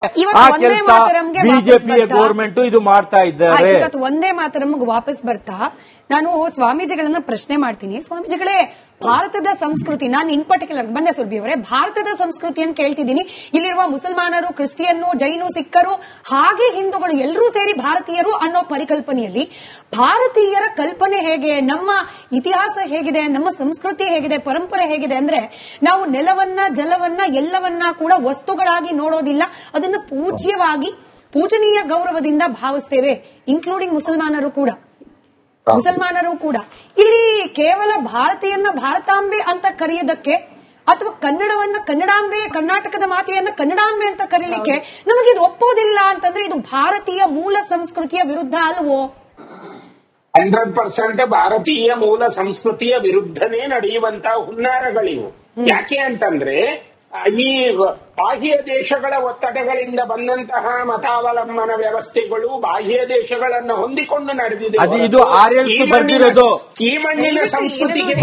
ಆ ಕೆಲಸ ಬಿಜೆಪಿಯ ಗೌರ್ಮೆಂಟ್ ಇದು ಮಾಡ್ತಾ ಇದ್ದಾರೆ. ಇವತ್ತು ಒಂದೇ ಮಾತರಮ್ಗೆ ವಾಪಸ್ ಬರ್ತಾ ನಾನು ಸ್ವಾಮೀಜಿಗಳನ್ನ ಪ್ರಶ್ನೆ ಮಾಡ್ತೀನಿ. ಸ್ವಾಮೀಜಿಗಳೇ, ಭಾರತದ ಸಂಸ್ಕೃತಿ, ನಾನು ಇನ್ ಪರ್ಟಿಕ್ಯುಲರ್ ಬಂದೆ ಸುರ್ಬಿ ಅವರೇ, ಭಾರತದ ಸಂಸ್ಕೃತಿಯನ್ನು ಕೇಳ್ತಿದ್ದೀನಿ. ಇಲ್ಲಿರುವ ಮುಸಲ್ಮಾನರು, ಕ್ರಿಶ್ಚಿಯನ್, ಜೈನು, ಸಿಖ್ಖರು ಹಾಗೆ ಹಿಂದೂಗಳು ಎಲ್ಲರೂ ಸೇರಿ ಭಾರತೀಯರು ಅನ್ನೋ ಪರಿಕಲ್ಪನೆಯಲ್ಲಿ ಭಾರತೀಯರ ಕಲ್ಪನೆ ಹೇಗೆ, ನಮ್ಮ ಇತಿಹಾಸ ಹೇಗಿದೆ, ನಮ್ಮ ಸಂಸ್ಕೃತಿ ಹೇಗಿದೆ, ಪರಂಪರೆ ಹೇಗಿದೆ ಅಂದ್ರೆ ನಾವು ನೆಲವನ್ನ, ಜಲವನ್ನ ಎಲ್ಲವನ್ನ ಕೂಡ ವಸ್ತುಗಳಾಗಿ ನೋಡೋದಿಲ್ಲ, ಅದನ್ನ ಪೂಜನೀಯ ಗೌರವದಿಂದ ಭಾವಿಸ್ತೇವೆ, ಇನ್ಕ್ಲೂಡಿಂಗ್ ಮುಸಲ್ಮಾನರು ಕೂಡ. ಇಲ್ಲಿ ಕೇವಲ ಭಾರತೀಯನ್ನ ಭಾರತಾಂಬೆ ಅಂತ ಕರೆಯೋದಕ್ಕೆ ಅಥವಾ ಕನ್ನಡವನ್ನ ಕನ್ನಡಾಂಬೆ, ಕರ್ನಾಟಕದ ಮಾತೆಯನ್ನ ಕನ್ನಡಾಂಬೆ ಅಂತ ಕರೀಲಿಕ್ಕೆ ನಮಗಿದು ಒಪ್ಪೋದಿಲ್ಲ ಅಂತಂದ್ರೆ ಇದು ಭಾರತೀಯ ಮೂಲ ಸಂಸ್ಕೃತಿಯ ವಿರುದ್ಧ ಅಲ್ವೋ? 100% ಭಾರತೀಯ ಮೂಲ ಸಂಸ್ಕೃತಿಯ ವಿರುದ್ಧನೇ ನಡೆಯುವಂತ ಹುನ್ನಾರಗಳಿವು. ಯಾಕೆ ಅಂತಂದ್ರೆ ಈ ಬಾಹ್ಯ ದೇಶಗಳ ಒತ್ತಡಗಳಿಂದ ಬಂದಂತಹ ಮತಾವಲಂಬನ ವ್ಯವಸ್ಥೆಗಳು ಬಾಹ್ಯ ದೇಶಗಳನ್ನು ಹೊಂದಿಕೊಂಡು ನಡೆದಿದೆ. ಇದು ಆರ್ಯನ್ಸ್ ಬರ್ದಿರೋದು. ಈ ಮಣ್ಣಿನ ಸಂಸ್ಕೃತಿಗೆ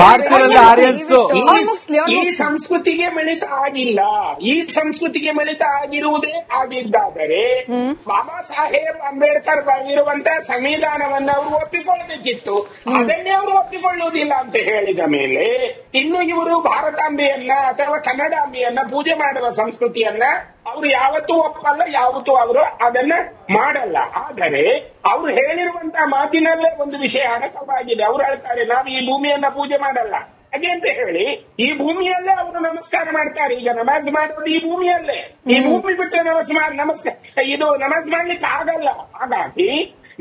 ಈ ಸಂಸ್ಕೃತಿಗೆ ಮಿಳಿತ ಆಗಿಲ್ಲ. ಈ ಸಂಸ್ಕೃತಿಗೆ ಮಿಳಿತ ಆಗಿರುವುದೇ ಆಗಿದ್ದಾದರೆ ಬಾಬಾ ಸಾಹೇಬ್ ಅಂಬೇಡ್ಕರ್ ಬರೆದಿರುವಂತಹ ಸಂವಿಧಾನವನ್ನು ಅವರು ಒಪ್ಪಿಕೊಳ್ಳಬೇಕಿತ್ತು. ಅದನ್ನೇ ಅವರು ಒಪ್ಪಿಕೊಳ್ಳುವುದಿಲ್ಲ ಅಂತ ಹೇಳಿದ ಮೇಲೆ ಇನ್ನು ಇವರು ಭಾರತಾಂಬೆಯನ್ನ ಅಥವಾ ಕನ್ನಡಾಂಬೆಯನ್ನ ಪೂಜೆ ಮಾಡುವ ಸಂಸ್ಕೃತಿಯನ್ನ ಅವರು ಯಾವತ್ತೂ ಒಪ್ಪಲ್ಲ, ಯಾವತ್ತೂ ಅವರು ಅದನ್ನ ಮಾಡಲ್ಲ. ಆದರೆ ಅವರು ಹೇಳಿರುವಂತಹ ಮಾತಿನಲ್ಲೇ ಒಂದು ವಿಷಯ ಅಡಕವಾಗಿದೆ. ಅವರು ಹೇಳ್ತಾರೆ, ನಾವು ಈ ಭೂಮಿಯನ್ನ ಪೂಜೆ ಮಾಡಲ್ಲ ಹಾಗೆ ಅಂತ ಹೇಳಿ ಈ ಭೂಮಿಯಲ್ಲೇ ಅವರು ನಮಸ್ಕಾರ ಮಾಡ್ತಾರೆ. ಈಗ ನಮಾಜ್ ಮಾಡೋದು ಈ ಭೂಮಿಯಲ್ಲೇ, ಈ ಭೂಮಿ ಬಿಟ್ಟರೆ ನಮಾಜ್ ಮಾಡ್ಲಿಕ್ಕೆ ಆಗಲ್ಲ. ಹಾಗಾಗಿ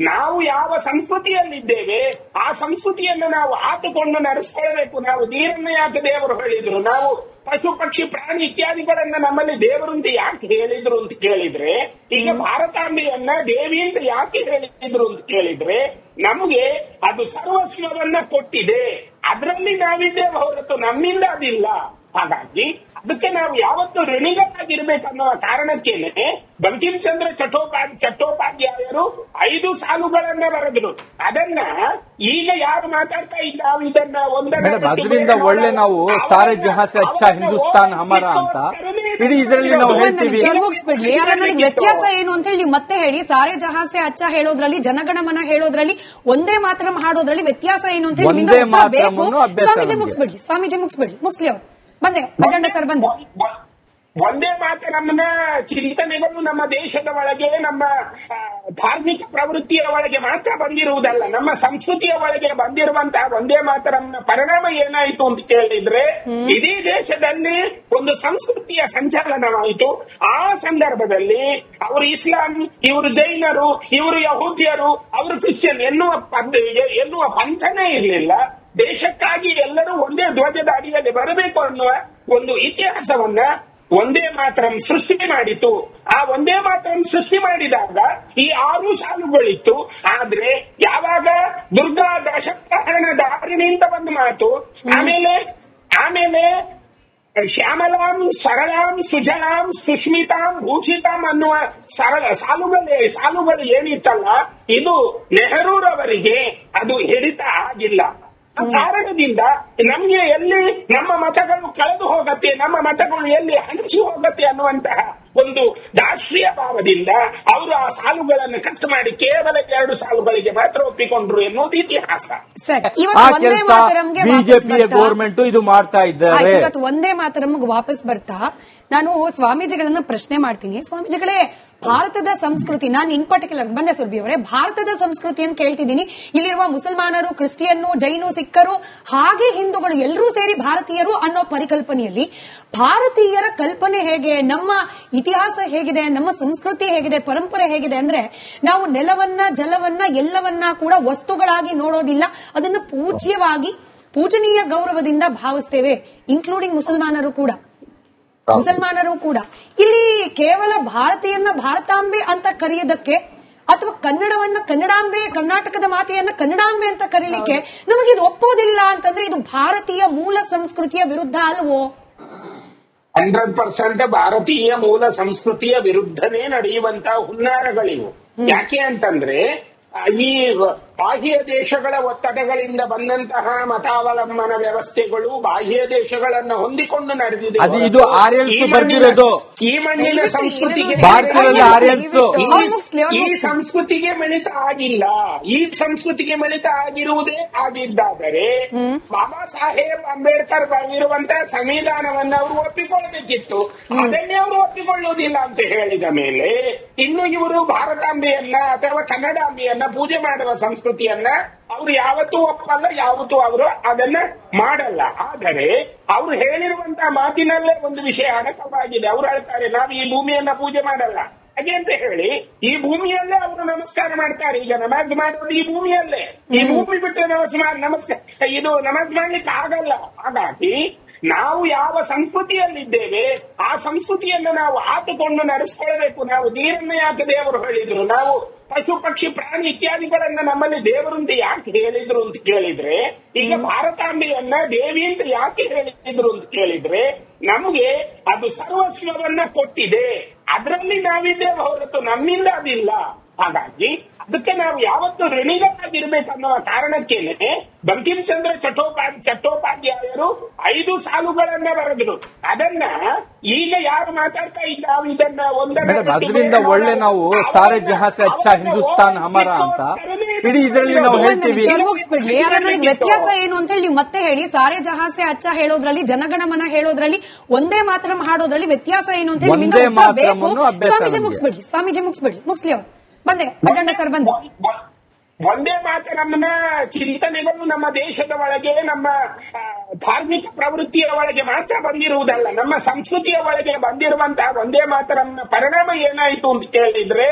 ನಾವು ಯಾವ ಸಂಸ್ಕೃತಿಯಲ್ಲಿದ್ದೇವೆ ಆ ಸಂಸ್ಕೃತಿಯನ್ನು ನಾವು ಆತುಕೊಂಡು ನಡೆಸ್ಕೊಳ್ಬೇಕು. ನಾವು ನೀರನ್ನು ಯಾಕೆ ದೇವರು ಹೇಳಿದ್ರು, ನಾವು ಪಶು ಪಕ್ಷಿ ಪ್ರಾಣಿ ಇತ್ಯಾದಿಗಳನ್ನ ನಮ್ಮಲ್ಲಿ ದೇವರು ಅಂತ ಯಾಕೆ ಹೇಳಿದ್ರು ಅಂತ ಕೇಳಿದ್ರೆ, ಈಗ ಭಾರತಾಂಬೆಯನ್ನ ದೇವಿ ಅಂತ ಯಾಕೆ ಹೇಳಿದ್ರು ಅಂತ ಕೇಳಿದ್ರೆ ನಮಗೆ ಅದು ಸರ್ವಸ್ವವನ್ನ ಕೊಟ್ಟಿದೆ, ಅದರಲ್ಲಿ ನಾವಿದ್ದೇವೆ ಹೊರತು ನಮ್ಮಿಂದ ಅದಿಲ್ಲ. ಹಾಗಾಗಿ ಅದಕ್ಕೆ ನಾವು ಯಾವತ್ತು ಋಣಿಗಳಾಗಿರ್ಬೇಕನ್ನೋ ಕಾರಣಕ್ಕೇನೆ ಬಂಕಿಂ ಚಂದ್ರ ಚಟ್ಟೋಪಾಧ್ಯಾಯರು 5 ಸಾಲುಗಳನ್ನ ಬರೆದ್ರು. ಅದನ್ನ ಈಗ ಯಾರು ಮಾತಾಡ್ತಾ ಇಲ್ಲ, ಇದನ್ನ ಅದರಿಂದ ಒಳ್ಳೆ ನಾವು ಸಾರೆ ಜಹಾಂ ಸೆ ಅಚ್ಚಾ ಹಿಂದೂಸ್ತಾನ್ ಹಮಾರ ಅಂತ ಇಡೀ ಇದರಲ್ಲಿ ನಾವು ಹೇಳ್ತೀವಿ. ವ್ಯತ್ಯಾಸ ಏನು ಅಂತ ಹೇಳಿ ನೀವು ಮತ್ತೆ ಹೇಳಿ. ಸಾರೆ ಜಹಾಂ ಸೆ ಅಚ್ಚಾ ಹೇಳೋದ್ರಲ್ಲಿ, ಜನಗಣಮನ ಹೇಳೋದ್ರಲ್ಲಿ, ಒಂದೇ ಮಾತರಂ ಹಾಡೋದ್ರಲ್ಲಿ ವ್ಯತ್ಯಾಸ ಏನು ಅಂತ ಹೇಳಿ ಸ್ವಾಮೀಜಿ ಮುಗಿಸ್ಬಿಡ್ಲಿ ಅವರು ಬಂದೆ ಅಡ್ಡಂಡ ಸರ್ ಬಂದೆ. ಒಂದೇ ಮಾತರಂನ ಚಿಂತನೆಗಳು ನಮ್ಮ ದೇಶದ ಒಳಗೆ, ನಮ್ಮ ಧಾರ್ಮಿಕ ಪ್ರವೃತ್ತಿಯ ಒಳಗೆ ಮಾತ್ರ ಬಂದಿರುವುದಲ್ಲ, ನಮ್ಮ ಸಂಸ್ಕೃತಿಯ ಒಳಗೆ ಬಂದಿರುವಂತಹ ಒಂದೇ ಮಾತರಂನ ಪರಿಣಾಮ ಏನಾಯಿತು ಅಂತ ಕೇಳಿದ್ರೆ ಇಡೀ ದೇಶದಲ್ಲಿ ಒಂದು ಸಂಸ್ಕೃತಿಯ ಸಂಚಲನವಾಯಿತು. ಆ ಸಂದರ್ಭದಲ್ಲಿ ಅವರು ಇಸ್ಲಾಂ, ಇವರು ಜೈನರು, ಇವರು ಯಹೂದ್ಯರು, ಅವರು ಕ್ರಿಶ್ಚಿಯನ್ ಎನ್ನುವ ಪಂಥನೇ ಇರಲಿಲ್ಲ. ದೇಶಕ್ಕಾಗಿ ಎಲ್ಲರೂ ಒಂದೇ ಧ್ವಜದ ಅಡಿಯಲ್ಲಿ ಬರಬೇಕು ಅನ್ನುವ ಒಂದು ಇತಿಹಾಸವನ್ನ ಒಂದೇ ಮಾತರಂ ಸೃಷ್ಟಿ ಮಾಡಿತು. ಆ ಒಂದೇ ಮಾತರಂ ಸೃಷ್ಟಿ ಮಾಡಿದಾಗ ಈ 6 ಸಾಲುಗಳಿತ್ತು. ಆದ್ರೆ ಯಾವಾಗ ದುರ್ಗಾ ದಶಪ್ರಹರಣ ಧಾರಿಣಿಯಿಂದ ಬಂದ ಮಾತು, ಆಮೇಲೆ ಶ್ಯಾಮಲಾಂ ಸರಳಾಂ ಸುಜಲಾಂ ಸುಷ್ಮಿತಾಂ ಭೂಷಿತಾಂ ಅನ್ನುವ ಸಾಲುಗಳು ಏನಿತ್ತಲ್ಲ, ಇದು ನೆಹರೂರವರಿಗೆ ಅದು ಹಿಡಿತ ಆಗಿಲ್ಲ. ಆ ಕಾರಣದಿಂದ ನಮ್ಗೆ ಎಲ್ಲಿ ನಮ್ಮ ಮತಗಳು ಕಳೆದು ಹೋಗತ್ತೆ, ನಮ್ಮ ಮತಗಳು ಎಲ್ಲಿ ಹಂಚಿ ಹೋಗತ್ತೆ ಅನ್ನುವಂತಹ ಒಂದು ರಾಷ್ಟ್ರೀಯ ಭಾವದಿಂದ ಅವರು ಆ ಸಾಲುಗಳನ್ನು ಕಟ್ ಮಾಡಿ ಕೇವಲ 2 ಸಾಲುಗಳಿಗೆ ಮಾತ್ರ ಒಪ್ಪಿಕೊಂಡ್ರು ಎನ್ನುವುದು ಇತಿಹಾಸ. ಆ ಕೆಲಸ ಬಿಜೆಪಿಯ ಗೌರ್ಮೆಂಟ್ ಇದು ಮಾಡ್ತಾ ಇದ್ದಾರೆ. ಇವತ್ತು ಒಂದೇ ಮಾತರಮ್ಗೆ ವಾಪಸ್ ಬರ್ತಾ ನಾನು ಸ್ವಾಮೀಜಿಗಳನ್ನ ಪ್ರಶ್ನೆ ಮಾಡ್ತೀನಿ. ಸ್ವಾಮೀಜಿಗಳೇ, ಭಾರತದ ಸಂಸ್ಕೃತಿ, ನಾನು ಇನ್ ಪರ್ಟಿಕ್ಯುಲರ್ ಬಂದೆ ಸುರ್ಬಿ ಅವರೇ, ಭಾರತದ ಸಂಸ್ಕೃತಿಯನ್ನು ಕೇಳ್ತಿದ್ದೀನಿ. ಇಲ್ಲಿರುವ ಮುಸಲ್ಮಾನರು, ಕ್ರಿಶ್ಚಿಯನ್, ಜೈನು, ಸಿಖ್ಖರು ಹಾಗೆ ಹಿಂದೂಗಳು ಎಲ್ಲರೂ ಸೇರಿ ಭಾರತೀಯರು ಅನ್ನೋ ಪರಿಕಲ್ಪನೆಯಲ್ಲಿ ಭಾರತೀಯರ ಕಲ್ಪನೆ ಹೇಗೆ, ನಮ್ಮ ಇತಿಹಾಸ ಹೇಗಿದೆ, ನಮ್ಮ ಸಂಸ್ಕೃತಿ ಹೇಗಿದೆ, ಪರಂಪರೆ ಹೇಗಿದೆ ಅಂದ್ರೆ ನಾವು ನೆಲವನ್ನ, ಜಲವನ್ನ ಎಲ್ಲವನ್ನ ಕೂಡ ವಸ್ತುಗಳಾಗಿ ನೋಡೋದಿಲ್ಲ, ಅದನ್ನ ಪೂಜನೀಯ ಗೌರವದಿಂದ ಭಾವಿಸ್ತೇವೆ, ಇನ್ಕ್ಲೂಡಿಂಗ್ ಮುಸಲ್ಮಾನರು ಕೂಡ. ಇಲ್ಲಿ ಕೇವಲ ಭಾರತೀಯನ್ನ ಭಾರತಾಂಬೆ ಅಂತ ಕರೆಯೋದಕ್ಕೆ ಅಥವಾ ಕನ್ನಡವನ್ನ ಕನ್ನಡಾಂಬೆ, ಕರ್ನಾಟಕದ ಮಾತೆಯನ್ನ ಕನ್ನಡಾಂಬೆ ಅಂತ ಕರೀಲಿಕ್ಕೆ ನಮಗಿದು ಒಪ್ಪೋದಿಲ್ಲ ಅಂತಂದ್ರೆ ಇದು ಭಾರತೀಯ ಮೂಲ ಸಂಸ್ಕೃತಿಯ ವಿರುದ್ಧ ಅಲ್ವೋ? 100% ಭಾರತೀಯ ಮೂಲ ಸಂಸ್ಕೃತಿಯ ವಿರುದ್ಧನೇ ನಡೆಯುವಂತಹ ಹುನ್ನಾರಗಳಿವು. ಯಾಕೆ ಅಂತಂದ್ರೆ ಈ ಬಾಹ್ಯ ದೇಶಗಳ ಒತ್ತಡಗಳಿಂದ ಬಂದಂತಹ ಮತಾವಲಂಬನ ವ್ಯವಸ್ಥೆಗಳು ಬಾಹ್ಯ ದೇಶಗಳನ್ನ ಹೊಂದಿಕೊಂಡು ನಡೆದಿದೆ. ಅದು ಇದು ಆರ್ಯನ್ಸ್ ಬರ್ತಿರೋದು. ಈ ಮಣ್ಣಿನ ಸಂಸ್ಕೃತಿಗೆ ಭಾರತೀಯರಲ್ಲಿ ಆರ್ಯನ್ಸ್ ಈ ಸಂಸ್ಕೃತಿಗೆ ಮಿಳಿತ ಆಗಿಲ್ಲ. ಈ ಸಂಸ್ಕೃತಿಗೆ ಮಿಳಿತ ಆಗಿರುವುದೇ ಆಗಿದ್ದಾದರೆ ಬಾಬಾ ಸಾಹೇಬ್ ಅಂಬೇಡ್ಕರ್ ಬರೆದಿರುವಂತಹ ಸಂವಿಧಾನವನ್ನ ಅವರು ಒಪ್ಪಿಕೊಳ್ಳಬೇಕಿತ್ತು. ಅದನ್ನೇ ಅವರು ಒಪ್ಪಿಕೊಳ್ಳುವುದಿಲ್ಲ ಅಂತ ಹೇಳಿದ ಮೇಲೆ ಇನ್ನು ಇವರು ಭಾರತಾಂಬೆಯನ್ನ ಅಥವಾ ಕನ್ನಡಾಂಬೆಯನ್ನ ಪೂಜೆ ಮಾಡುವ ಸಂಸ್ಕೃತಿಯನ್ನ ಅವರು ಯಾವತ್ತೂ ಒಪ್ಪಲ್ಲ, ಯಾವತ್ತೂ ಅವರು ಅದನ್ನ ಮಾಡಲ್ಲ. ಆದರೆ ಅವರು ಹೇಳಿರುವಂತಹ ಮಾತಿನಲ್ಲೇ ಒಂದು ವಿಷಯ ಅಡಕವಾಗಿದೆ. ಅವರು ಹೇಳ್ತಾರೆ, ನಾವು ಈ ಭೂಮಿಯನ್ನ ಪೂಜೆ ಮಾಡಲ್ಲ ಹಾಗೆ ಅಂತ ಹೇಳಿ ಈ ಭೂಮಿಯಲ್ಲೇ ಅವರು ನಮಸ್ಕಾರ ಮಾಡ್ತಾರೆ. ಈಗ ನಮಾಜ್ ಮಾಡೋದು ಈ ಭೂಮಿಯಲ್ಲೇ, ಈ ಭೂಮಿ ಬಿಟ್ಟು ನಮಾಜ್ ಮಾಡ್ಲಿಕ್ಕೆ ಆಗಲ್ಲ. ಹಾಗಾಗಿ ನಾವು ಯಾವ ಸಂಸ್ಕೃತಿಯಲ್ಲಿದ್ದೇವೆ ಆ ಸಂಸ್ಕೃತಿಯನ್ನು ನಾವು ಆತುಕೊಂಡು ನಡೆಸ್ಕೊಳ್ಬೇಕು. ನಾವು ನೀರನ್ನ ಯಾಕೆ ದೇವರು ಹೇಳಿದ್ರು, ನಾವು ಪಶು ಪಕ್ಷಿ ಪ್ರಾಣಿ ಇತ್ಯಾದಿಗಳನ್ನ ನಮ್ಮಲ್ಲಿ ದೇವರು ಅಂತ ಯಾಕೆ ಹೇಳಿದ್ರು ಅಂತ ಕೇಳಿದ್ರೆ, ಈಗ ಭಾರತಾಂಬೆಯನ್ನ ದೇವಿ ಅಂತ ಯಾಕೆ ಹೇಳಿದ್ರು ಅಂತ ಕೇಳಿದ್ರೆ, ನಮಗೆ ಅದು ಸರ್ವಸ್ವವನ್ನ ಕೊಟ್ಟಿದೆ, ಅದರಲ್ಲಿ ನಾವಿದ್ದೇವೆ ಹೊರತು ನಮ್ಮಿಂದ ಅದಿಲ್ಲ. ಹಾಗಾಗಿ ಅದಕ್ಕೆ ನಾವು ಯಾವತ್ತು ಋಣಿಗಳಾಗಿರ್ಬೇಕನ್ನುವ ಕಾರಣಕ್ಕೇನೆ ಬಂಕಿಂ ಚಂದ್ರ ಚಟ್ಟೋಪಾಧ್ಯಾಯರು 5 ಸಾಲುಗಳನ್ನ ಬರೆದ್ರು. ಅದನ್ನ ಈಗ ಯಾರು ಮಾತಾಡ್ತಾ ಇದ್ದಾವೆ ಇದನ್ನ ಅದರಿಂದ ಒಳ್ಳೆ ನಾವು ಸಾರೆ ಜಹಾಂ ಸೆ ಅಚ್ಚಾ ಹಿಂದೂಸ್ತಾನ್ ಹಮಾರಾ ಅಂತ ಇಡೀ ಇದರಲ್ಲಿ ನಾವು ಹೇಳ್ತೀವಿ. ಮುಗಿಸ್ಬಿಡ್ಲಿ, ನನಗೆ ವ್ಯತ್ಯಾಸ ಏನು ಅಂತ ಹೇಳಿ ನೀವು ಮತ್ತೆ ಹೇಳಿ. ಸಾರೆ ಜಹಾಂ ಸೆ ಅಚ್ಚಾ ಹೇಳೋದ್ರಲ್ಲಿ, ಜನಗಣಮನ ಹೇಳೋದ್ರಲ್ಲಿ, ಒಂದೇ ಮಾತರಂ ಹಾಡೋದ್ರಲ್ಲಿ ವ್ಯತ್ಯಾಸ ಏನು ಅಂತ ಹೇಳಿ ಬೇಕು. ಸ್ವಾಮೀಜಿ ಮುಗಿಸ್ಬಿಡ್ಲಿ, ಮುಗಿಸ್ಲಿ ಅವ್ರು ಬಂದೆ ಅಡ್ಡಣ್ಣ ಸರ್ ಬಂದೆ. ಒಂದೇ ಮಾತರಮ್ಮನ ಚಿಂತನೆಗಳು ನಮ್ಮ ದೇಶದ ಒಳಗೆ, ನಮ್ಮ ಧಾರ್ಮಿಕ ಪ್ರವೃತ್ತಿಯ ಒಳಗೆ ಮಾತ್ರ ಬಂದಿರುವುದಲ್ಲ, ನಮ್ಮ ಸಂಸ್ಕೃತಿಯ ಒಳಗೆ ಬಂದಿರುವಂತಹ ಒಂದೇ ಮಾತರಮ್ಮನ ಪರಿಣಾಮ ಏನಾಯಿತು ಅಂತ ಕೇಳಿದ್ರೆ,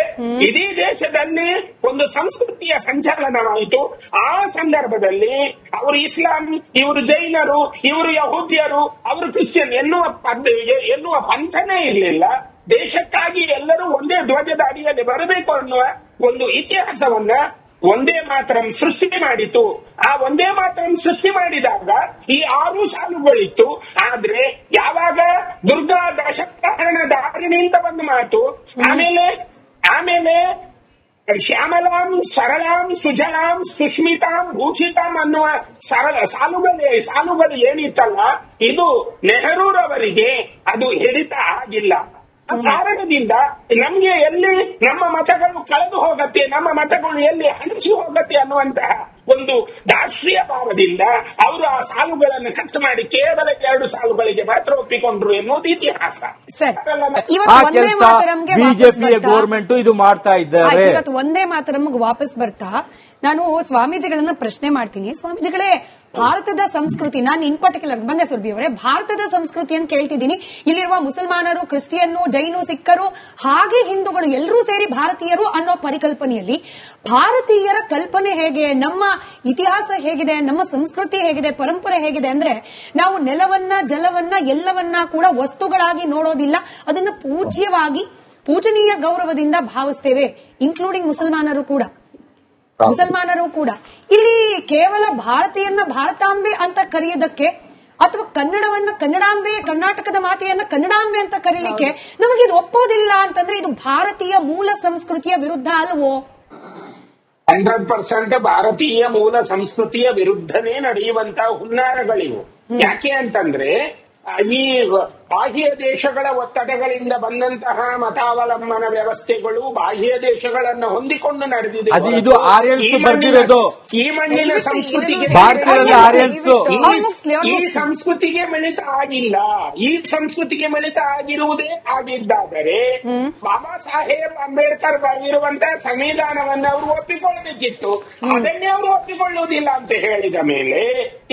ಇಡೀ ದೇಶದಲ್ಲಿ ಒಂದು ಸಂಸ್ಕೃತಿಯ ಸಂಚಲನವಾಯಿತು. ಆ ಸಂದರ್ಭದಲ್ಲಿ ಅವರು ಇಸ್ಲಾಂ, ಇವರು ಜೈನರು, ಇವರು ಯಹೂದ್ಯರು, ಅವರು ಕ್ರಿಶ್ಚಿಯನ್ ಎನ್ನುವ ಪಂಥನೇ ಇರಲಿಲ್ಲ. ದೇಶಕ್ಕಾಗಿ ಎಲ್ಲರೂ ಒಂದೇ ಧ್ವಜದ ಅಡಿಯಲ್ಲಿ ಬರಬೇಕು ಅನ್ನುವ ಒಂದು ಇತಿಹಾಸವನ್ನ ಒಂದೇ ಮಾತರಂ ಸೃಷ್ಟಿ ಮಾಡಿತು. ಆ ಒಂದೇ ಮಾತರಂ ಸೃಷ್ಟಿ ಮಾಡಿದಾಗ ಈ 6 ಸಾಲುಗಳಿತ್ತು. ಆದ್ರೆ ಯಾವಾಗ ದುರ್ಗಾ ದಶಪ್ರಹರಣ ಧಾರಣೆಯಿಂದ ಒಂದು ಮಾತು, ಆಮೇಲೆ ಶ್ಯಾಮಲಾಂ ಸರಳಾಂ ಸುಜಲಾಂ ಸುಷ್ಮಿತಾಂ ಭೂಷಿತಾಂ ಅನ್ನುವ ಸಾಲುಗಳು ಏನಿತ್ತಲ್ಲ, ಇದು ನೆಹರೂರವರಿಗೆ ಅದು ಹಿಡಿತ ಆಗಿಲ್ಲ. ಆ ಕಾರಣದಿಂದ ನಮ್ಗೆ ಎಲ್ಲಿ ನಮ್ಮ ಮತಗಳು ಕಳೆದು ಹೋಗತ್ತೆ, ನಮ್ಮ ಮತಗಳು ಎಲ್ಲಿ ಹಂಚಿ ಹೋಗತ್ತೆ ಅನ್ನುವಂತಹ ಒಂದು ರಾಷ್ಟ್ರೀಯ ಭಾವದಿಂದ ಅವರು ಆ ಸಾಲುಗಳನ್ನು ಕಟ್ ಮಾಡಿ ಕೇವಲ 2 ಸಾಲುಗಳಿಗೆ ಮಾತ್ರ ಒಪ್ಪಿಕೊಂಡ್ರು ಎನ್ನುವುದು ಇತಿಹಾಸ. ಬಿಜೆಪಿ ಗೌರ್ಮೆಂಟ್ ಇದು ಮಾಡ್ತಾ ಇದ್ದಾರೆ. ಇವತ್ತು ಒಂದೇ ಮಾತರಮ್ಗೆ ವಾಪಸ್ ಬರ್ತಾ ನಾನು ಸ್ವಾಮೀಜಿಗಳನ್ನ ಪ್ರಶ್ನೆ ಮಾಡ್ತೀನಿ. ಸ್ವಾಮೀಜಿಗಳೇ, ಭಾರತದ ಸಂಸ್ಕೃತಿ, ನಾನು ಇನ್ ಪರ್ಟಿಕ್ಯುಲರ್ ಬಂದೆ ಸುರ್ಬಿ ಅವರೇ, ಭಾರತದ ಸಂಸ್ಕೃತಿಯನ್ನು ಕೇಳ್ತಿದ್ದೀನಿ. ಇಲ್ಲಿರುವ ಮುಸಲ್ಮಾನರು, ಕ್ರಿಶ್ಚಿಯನ್ನು, ಜೈನು, ಸಿಖ್ಖರು ಹಾಗೆ ಹಿಂದೂಗಳು ಎಲ್ಲರೂ ಸೇರಿ ಭಾರತೀಯರು ಅನ್ನೋ ಪರಿಕಲ್ಪನೆಯಲ್ಲಿ ಭಾರತೀಯರ ಕಲ್ಪನೆ ಹೇಗೆ, ನಮ್ಮ ಇತಿಹಾಸ ಹೇಗಿದೆ, ನಮ್ಮ ಸಂಸ್ಕೃತಿ ಹೇಗಿದೆ, ಪರಂಪರೆ ಹೇಗಿದೆ ಅಂದ್ರೆ, ನಾವು ನೆಲವನ್ನ, ಜಲವನ್ನ, ಎಲ್ಲವನ್ನ ಕೂಡ ವಸ್ತುಗಳಾಗಿ ನೋಡೋದಿಲ್ಲ, ಅದನ್ನ ಪೂಜನೀಯ ಗೌರವದಿಂದ ಭಾವಿಸ್ತೇವೆ, ಇನ್ಕ್ಲೂಡಿಂಗ್ ಮುಸಲ್ಮಾನರು ಕೂಡ. ಇಲ್ಲಿ ಕೇವಲ ಭಾರತೀಯನ್ನ ಭಾರತಾಂಬೆ ಅಂತ ಕರೆಯೋದಕ್ಕೆ ಅಥವಾ ಕನ್ನಡವನ್ನ ಕನ್ನಡಾಂಬೆ, ಕರ್ನಾಟಕದ ಮಾತೆಯನ್ನ ಕನ್ನಡಾಂಬೆ ಅಂತ ಕರೀಲಿಕ್ಕೆ ನಮಗೆ ಇದು ಒಪ್ಪೋದಿಲ್ಲ ಅಂತಂದ್ರೆ ಇದು ಭಾರತೀಯ ಮೂಲ ಸಂಸ್ಕೃತಿಯ ವಿರುದ್ಧ ಅಲ್ವೋ? 100% ಭಾರತೀಯ ಮೂಲ ಸಂಸ್ಕೃತಿಯ ವಿರುದ್ಧನೇ ನಡೆಯುವಂತಹ ಹುನ್ನಾರಗಳಿವು. ಯಾಕೆ ಅಂತಂದ್ರೆ ಈ ಬಾಹ್ಯ ದೇಶಗಳ ಒತ್ತಡಗಳಿಂದ ಬಂದಂತಹ ಮತಾವಲಂಬನ ವ್ಯವಸ್ಥೆಗಳು ಬಾಹ್ಯ ದೇಶಗಳನ್ನ ಹೊಂದಿಕೊಂಡು ನಡೆದಿದೆ. ಅದು ಇದು ಆರ್ಯನ್ಸ್ ಬರ್ತಿರೋದು. ಈ ಮಣ್ಣಿನ ಸಂಸ್ಕೃತಿಗೆ ಈ ಸಂಸ್ಕೃತಿಗೆ ಮಿಳಿತ ಆಗಿಲ್ಲ. ಈ ಸಂಸ್ಕೃತಿಗೆ ಮಿಳಿತ ಆಗಿರುವುದೇ ಆಗಿದ್ದಾದರೆ ಬಾಬಾ ಸಾಹೇಬ್ ಅಂಬೇಡ್ಕರ್ ಬರೆದಿರುವಂತಹ ಸಂವಿಧಾನವನ್ನ ಅವರು ಒಪ್ಪಿಕೊಳ್ಳಬೇಕಿತ್ತು. ಅದನ್ನೇ ಅವರು ಒಪ್ಪಿಕೊಳ್ಳುವುದಿಲ್ಲ ಅಂತ ಹೇಳಿದ ಮೇಲೆ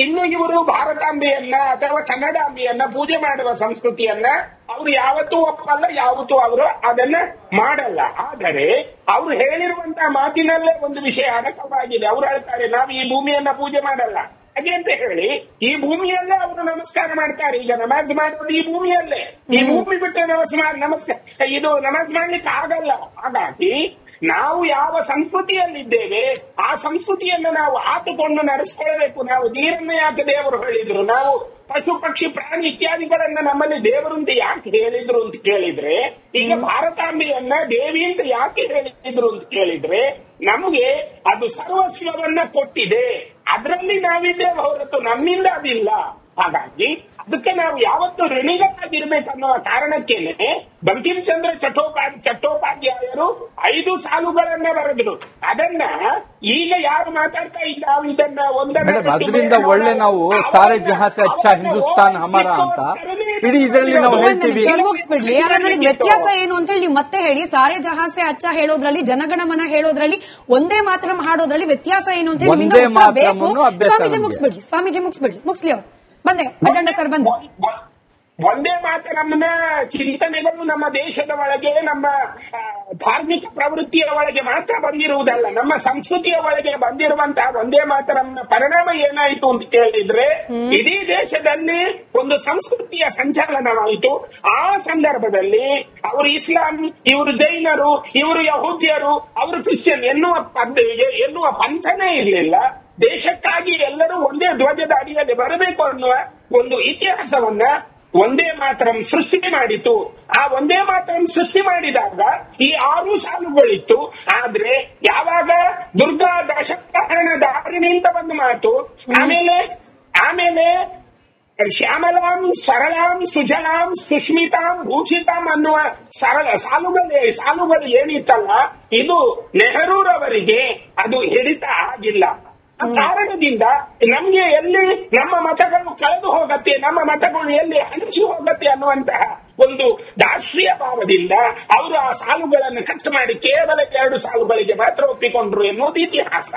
ಇನ್ನು ಇವರು ಭಾರತಾಂಬೆಯನ್ನ ಅಥವಾ ಕನ್ನಡಾಂಬೆಯನ್ನ ಪೂಜೆ ಮಾಡುವ ಸಂಸ್ಕೃತಿಯನ್ನ ಅವರು ಯಾವತ್ತೂ ಒಪ್ಪಲ್ಲ, ಯಾವತ್ತೂ ಅವರು ಅದನ್ನ ಮಾಡಲ್ಲ. ಆದರೆ ಅವರು ಹೇಳಿರುವಂತಹ ಮಾತಿನಲ್ಲೇ ಒಂದು ವಿಷಯ ಅಡಕವಾಗಿದೆ. ಅವರು ಹೇಳ್ತಾರೆ, ನಾವು ಈ ಭೂಮಿಯನ್ನ ಪೂಜೆ ಮಾಡಲ್ಲ ಹಾಗೆ ಅಂತ ಹೇಳಿ ಈ ಭೂಮಿಯಲ್ಲೇ ಅವರು ನಮಸ್ಕಾರ ಮಾಡ್ತಾರೆ. ಈಗ ನಮಾಜ್ ಮಾಡೋದು ಈ ಭೂಮಿಯಲ್ಲೇ, ಈ ಭೂಮಿ ಬಿಟ್ಟು ನಮಾಜ್ ಮಾಡ್ಲಿಕ್ಕೆ ಆಗಲ್ಲ. ಹಾಗಾಗಿ ನಾವು ಯಾವ ಸಂಸ್ಕೃತಿಯಲ್ಲಿದ್ದೇವೆ ಆ ಸಂಸ್ಕೃತಿಯನ್ನು ನಾವು ಆತುಕೊಂಡು ನಡೆಸ್ಕೊಳ್ಬೇಕು. ನಾವು ನೀರನ್ನ ಯಾಕೆ ದೇವರು ಹೇಳಿದ್ರು, ನಾವು ಪಶು ಪಕ್ಷಿ ಪ್ರಾಣಿ ಇತ್ಯಾದಿಗಳನ್ನ ನಮ್ಮಲ್ಲಿ ದೇವರು ಅಂತ ಯಾಕೆ ಹೇಳಿದ್ರು ಅಂತ ಕೇಳಿದ್ರೆ, ಈಗ ಭಾರತಾಂಬೆಯನ್ನ ದೇವಿ ಅಂತ ಯಾಕೆ ಹೇಳಿದ್ರು ಅಂತ ಕೇಳಿದ್ರೆ, ನಮಗೆ ಅದು ಸರ್ವಸ್ವವನ್ನ ಕೊಟ್ಟಿದೆ, ಅದರಲ್ಲಿ ನಾವಿದ್ದೇವೆ ಹೊರತು ನಮ್ಮಿಂದ ಅದಿಲ್ಲ. ಹಾಗಾಗಿ ಅದಕ್ಕೆ ನಾವು ಯಾವತ್ತು ಋಣಿಗಳಾಗಿರ್ಬೇಕನ್ನುವ ಕಾರಣಕ್ಕೇನೆ ಬಂಕಿಂ ಚಂದ್ರ ಚಟ್ಟೋಪಾಧ್ಯಾಯರು 5 ಸಾಲುಗಳನ್ನ ಬರೆದ್ರು. ಅದನ್ನ ಈಗ ಯಾರು ಮಾತಾಡ್ತಾ ಇದ್ದಾವೆ ಇದನ್ನ ಅದರಿಂದ ಒಳ್ಳೆ ನಾವು ಸಾರೆ ಜಹಾಸೆ ಅಚ್ಚಾ ಹಿಂದೂಸ್ತಾನ್ ಹಮಾರ ಅಂತ ಇಡೀ ಇದರಲ್ಲಿ ನಾವು ಹೇಳ್ತೀವಿ. ಮುಗಿಸ್ಬಿಡ್ಲಿ, ನನಗೆ ವ್ಯತ್ಯಾಸ ಏನು ಅಂತ ಹೇಳಿ ನೀವು ಮತ್ತೆ ಹೇಳಿ. ಸಾರೆ ಜಹಾಸೆ ಅಚ್ಚ ಹೇಳೋದ್ರಲ್ಲಿ, ಜನಗಣಮನ ಹೇಳೋದ್ರಲ್ಲಿ, ಒಂದೇ ಮಾತರಂ ಹಾಡೋದ್ರಲ್ಲಿ ವ್ಯತ್ಯಾಸ ಏನು ಅಂತ ಹೇಳಿ ಸ್ವಾಮೀಜಿ ಮುಗಿಸ್ಲಿ ಅವ್ರು. ಬಂದೆ ಅಡ್ಡಂಡ ಸರ್ ಬಂದೆ. ಒಂದೇ ಮಾತರಂನ ಚಿಂತನೆಗಳು ನಮ್ಮ ದೇಶದ ಒಳಗೆ, ನಮ್ಮ ಧಾರ್ಮಿಕ ಪ್ರವೃತ್ತಿಯ ಒಳಗೆ ಮಾತ್ರ ಬಂದಿರುವುದಲ್ಲ, ನಮ್ಮ ಸಂಸ್ಕೃತಿಯ ಒಳಗೆ ಬಂದಿರುವಂತಹ ಒಂದೇ ಮಾತರಂನ ಪರಿಣಾಮ ಏನಾಯಿತು ಅಂತ ಕೇಳಿದ್ರೆ, ಇಡೀ ದೇಶದಲ್ಲಿ ಒಂದು ಸಂಸ್ಕೃತಿಯ ಸಂಚಾಲನವಾಯಿತು. ಆ ಸಂದರ್ಭದಲ್ಲಿ ಅವರು ಇಸ್ಲಾಂ, ಇವರು ಜೈನರು, ಇವರು ಯಹೂದ್ಯರು, ಅವರು ಕ್ರಿಶ್ಚಿಯನ್ ಎನ್ನುವ ಪಂಥನೇ ಇರಲಿಲ್ಲ. ದೇಶಕ್ಕಾಗಿ ಎಲ್ಲರೂ ಒಂದೇ ಧ್ವಜದ ಅಡಿಯಲ್ಲಿ ಬರಬೇಕು ಅನ್ನುವ ಒಂದು ಇತಿಹಾಸವನ್ನ ಒಂದೇ ಮಾತರಂ ಸೃಷ್ಟಿ ಮಾಡಿತು. ಆ ಒಂದೇ ಮಾತರಂ ಸೃಷ್ಟಿ ಮಾಡಿದಾಗ ಈ 6 ಸಾಲುಗಳಿತ್ತು. ಆದ್ರೆ ಯಾವಾಗ ದುರ್ಗಾ ದಶಪ್ರಹರಣ ಧಾರಿಣಿ ಅಂತ ಬಂದು ಮಾತು, ಆಮೇಲೆ ಶ್ಯಾಮಲಾಂ ಸರಳಾಂ ಸುಜಲಾಂ ಸುಷ್ಮಿತಾಂ ಭೂಷಿತಾಂ ಅನ್ನುವ ಸಾಲುಗಳು ಏನಿತ್ತಲ್ಲ, ಇದು ನೆಹರೂರವರಿಗೆ ಅದು ಹಿಡಿತ ಆಗಿಲ್ಲ. ಆ ಕಾರಣದಿಂದ ನಮ್ಗೆ ಎಲ್ಲಿ ನಮ್ಮ ಮತಗಳು ಕಳೆದು ಹೋಗತ್ತೆ, ನಮ್ಮ ಮತಗಳು ಎಲ್ಲಿ ಹಂಚಿ ಹೋಗತ್ತೆ ಅನ್ನುವಂತಹ ಒಂದು ದಾರ್ಷ್ಟ್ರೀಯ ಭಾವದಿಂದ ಅವರು ಆ ಸಾಲುಗಳನ್ನು ಕಟ್ ಮಾಡಿ ಕೇವಲ 2 ಸಾಲುಗಳಿಗೆ ಮಾತ್ರ ಒಪ್ಪಿಕೊಂಡ್ರು ಎನ್ನುವುದು ಇತಿಹಾಸ.